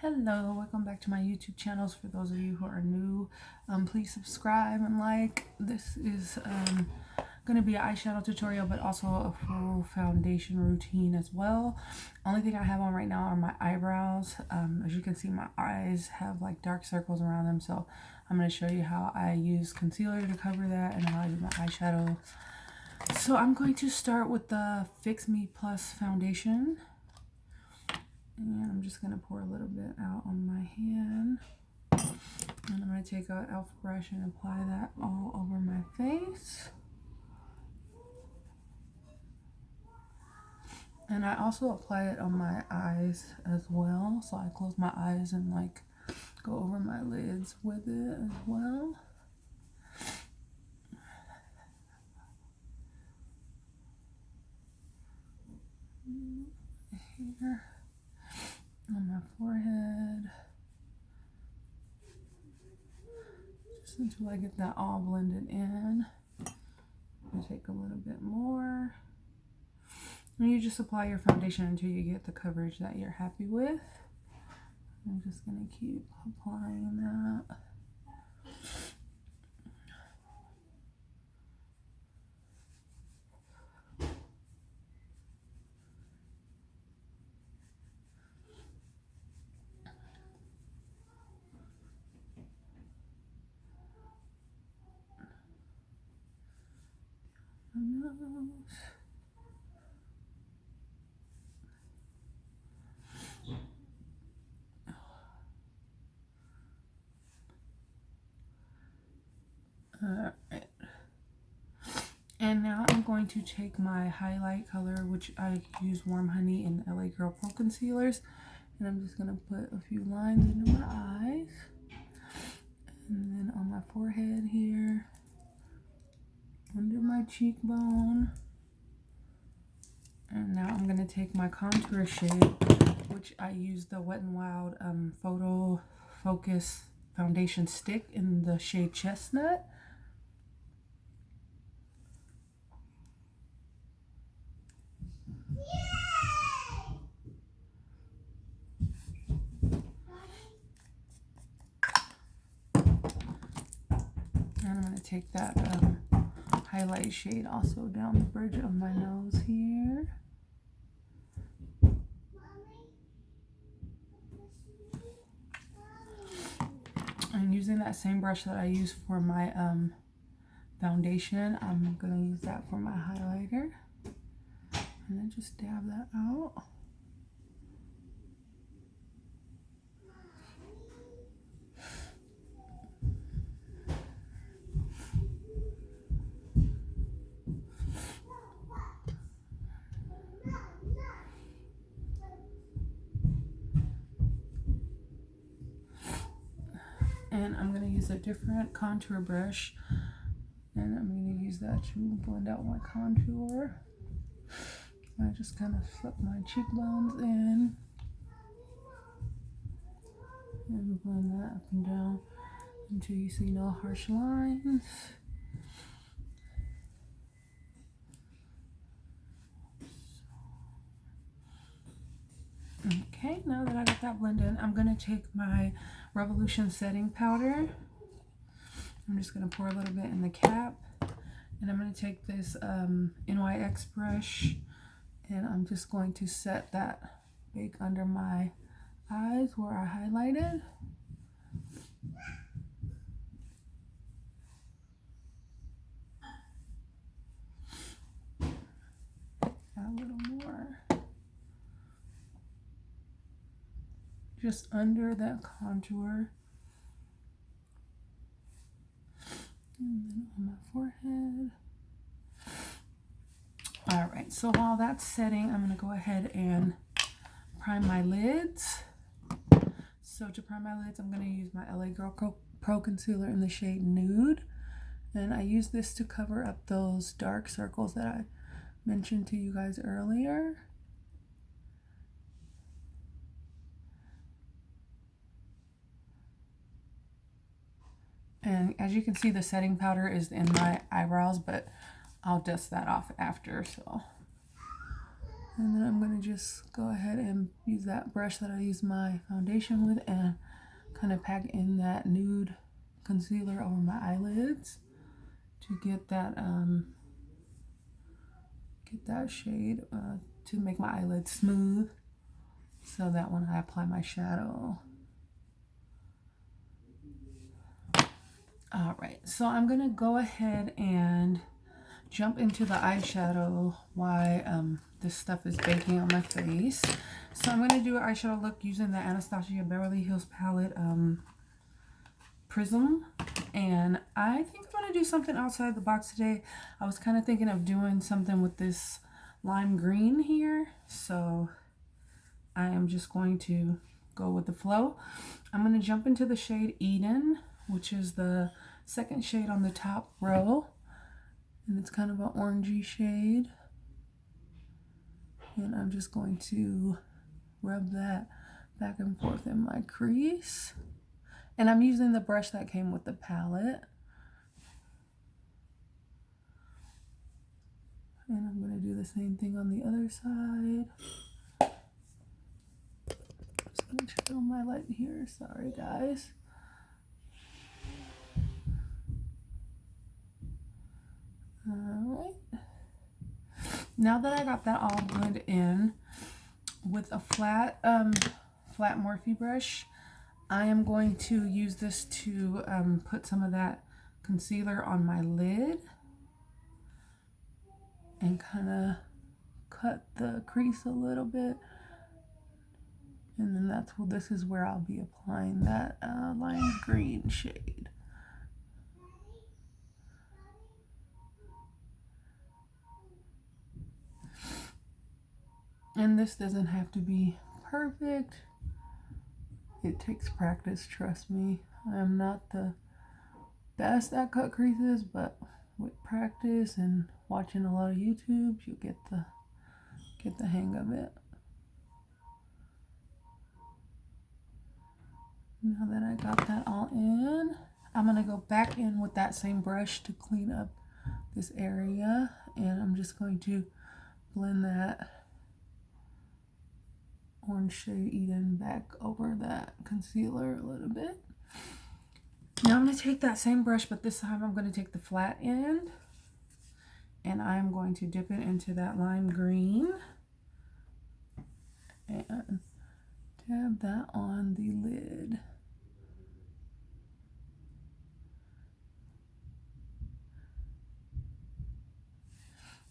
Hello, welcome back to my YouTube channels. For those of you who are new, please subscribe and like. This is going to be an eyeshadow tutorial, but also a full foundation routine as well. Only thing I have on right now are my eyebrows. As you can see, my eyes have like dark circles around them, so I'm going to show you how I use concealer to cover that and how I do my eyeshadow. So I'm going to start with the Fix Me Plus foundation. And I'm just going to pour a little bit out on my hand. And I'm going to take an e.l.f. brush and apply that all over my face. And I also apply it on my eyes as well. So I close my eyes and like go over my lids with it as well. Here. On my forehead, just until I get that all blended in. I take a little bit more, and you just apply your foundation until you get the coverage that you're happy with. I'm just gonna keep applying that. Alright. And now I'm going to take my highlight color, which I use Warm Honey in LA Girl Pro Concealers, and I'm just going to put a few lines into my eyes, and then on my forehead here, under my cheekbone. And now I'm going to take my contour shade, which I use the Wet n Wild Photo Focus Foundation Stick in the shade Chestnut. And I'm going to take that highlight shade also down the bridge of my nose here. And using that same brush that I use for my foundation, I'm going to use that for my highlighter. And then just dab that out. And I'm going to use a different contour brush, and I'm going to use that to blend out my contour. I just kind of flip my cheekbones in and blend that up and down until you see no harsh lines. Okay, now that I got that blend in, I'm going to take my Revolution setting powder. I'm just going to pour a little bit in the cap, and I'm going to take this NYX brush, and I'm just going to set that bake under my eyes where I highlighted. A little more. Just under that contour. And then on my forehead. Alright, so while that's setting, I'm going to go ahead and prime my lids. So to prime my lids, I'm going to use my LA Girl Pro Concealer in the shade Nude. And I use this to cover up those dark circles that I mentioned to you guys earlier. And as you can see, the setting powder is in my eyebrows, but I'll dust that off after. So And then I'm going to just go ahead and use that brush that I use my foundation with and kind of pack in that nude concealer over my eyelids to get that shade to make my eyelids smooth, so that when I apply my shadow. Alright, so I'm going to go ahead and jump into the eyeshadow while this stuff is baking on my face. So I'm going to do an eyeshadow look using the Anastasia Beverly Hills palette Prism. And I think I'm going to do something outside the box today. I was kind of thinking of doing something with this lime green here. So I am just going to go with the flow. I'm going to jump into the shade Eden, which is the second shade on the top row. And it's kind of an orangey shade. And I'm just going to rub that back and forth in my crease. And I'm using the brush that came with the palette. And I'm going to do the same thing on the other side. Just going to turn on my light here. Sorry, guys. Alright. Now that I got that all blended in with a flat Morphe brush, I am going to use this to put some of that concealer on my lid and kind of cut the crease a little bit. And then this is where I'll be applying that lime green shade. And this doesn't have to be perfect. It takes practice, trust me. I am not the best at cut creases, but with practice and watching a lot of YouTube, you get the hang of it. Now that I got that all in, I'm gonna go back in with that same brush to clean up this area, and I'm just going to blend that orange shade Eden back over that concealer a little bit. Now I'm going to take that same brush, but this time I'm going to take the flat end and I'm going to dip it into that lime green and dab that on the lid.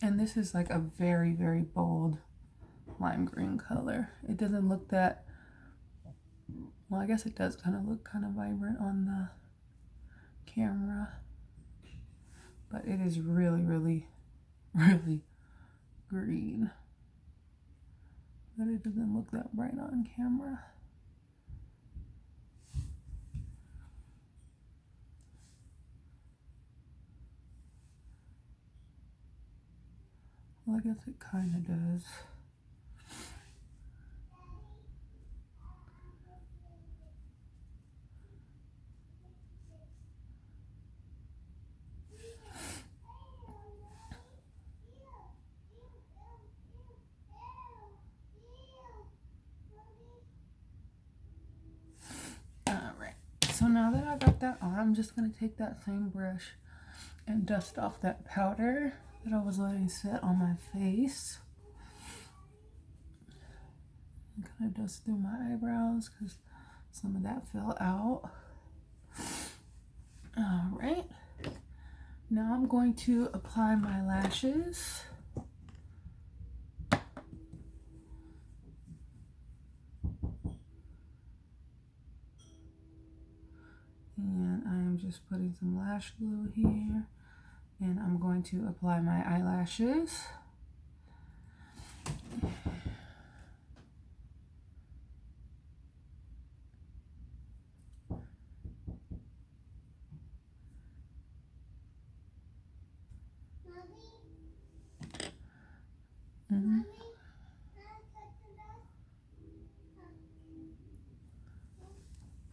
And this is like a very, very bold lime green color. It doesn't look that, well, I guess it does kind of look kind of vibrant on the camera, but it is really, really, really green. But it doesn't look that bright on camera. Well, I guess it kind of does. So now that I got that on, I'm just going to take that same brush and dust off that powder that I was letting sit on my face. And kind of dust through my eyebrows because some of that fell out. Alright. Now I'm going to apply my lashes. And I am just putting some lash glue here, and I'm going to apply my eyelashes.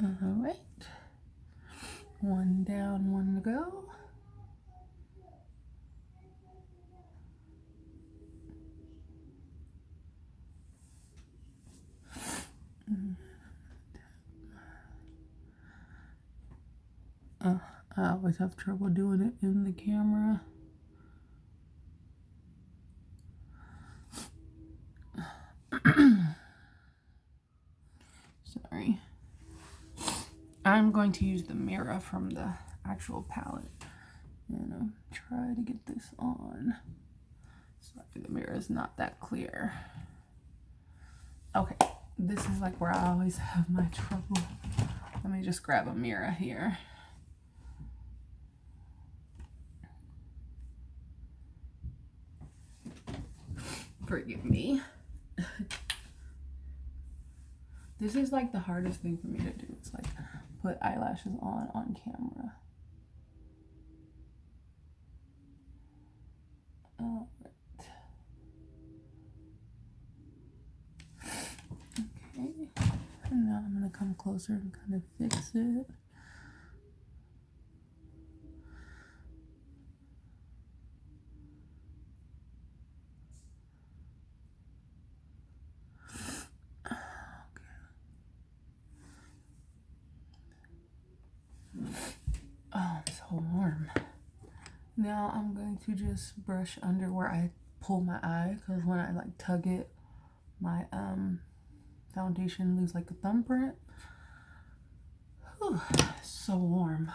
All right. One down, one to go. I always have trouble doing it in the camera. Sorry. I'm going to use the mirror from the actual palette and I'll try to get this on. Sorry, the mirror is not that clear. Okay, this is like where I always have my trouble. Let me just grab a mirror here. Forgive me. This is like the hardest thing for me to do. It's like put eyelashes on camera. All right. Okay. And now I'm gonna come closer and kind of fix it. Oh, I'm so warm. Now I'm going to just brush under where I pull my eye, because when I like tug it, my foundation leaves like a thumbprint. Whew, so warm.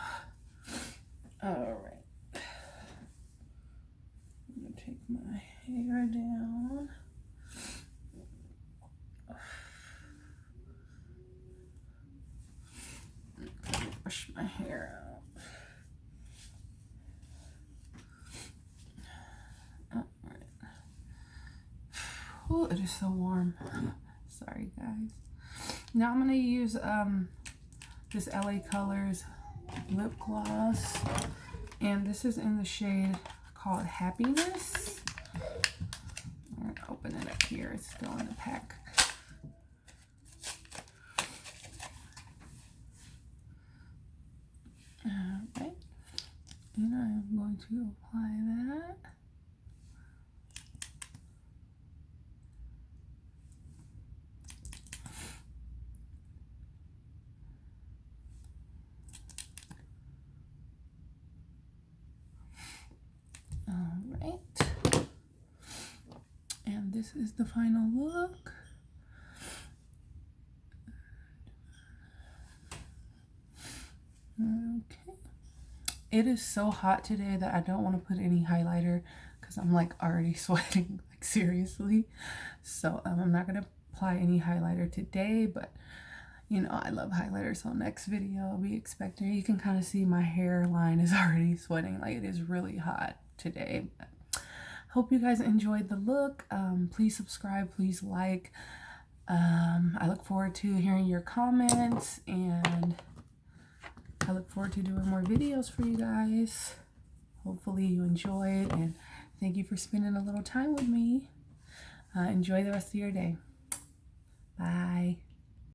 All right. I'm gonna take my hair down. Brush my hair out. Oh, it is so warm. Sorry, guys. Now I'm gonna use this LA Colors lip gloss, and this is in the shade called Happiness. I'm gonna open it up here. It's still in the pack. Alright, and I'm going to apply that. Alright, and this is the final look. Okay. It is so hot today that I don't want to put any highlighter because I'm like already sweating, like seriously. So I'm not going to apply any highlighter today, but you know, I love highlighter. So next video I'll be expecting. You can kind of see my hairline is already sweating. Like, it is really hot today. But hope you guys enjoyed the look. Please subscribe, please like. I look forward to hearing your comments, and I look forward to doing more videos for you guys. Hopefully you enjoyed, and thank you for spending a little time with me. Enjoy the rest of your day. Bye.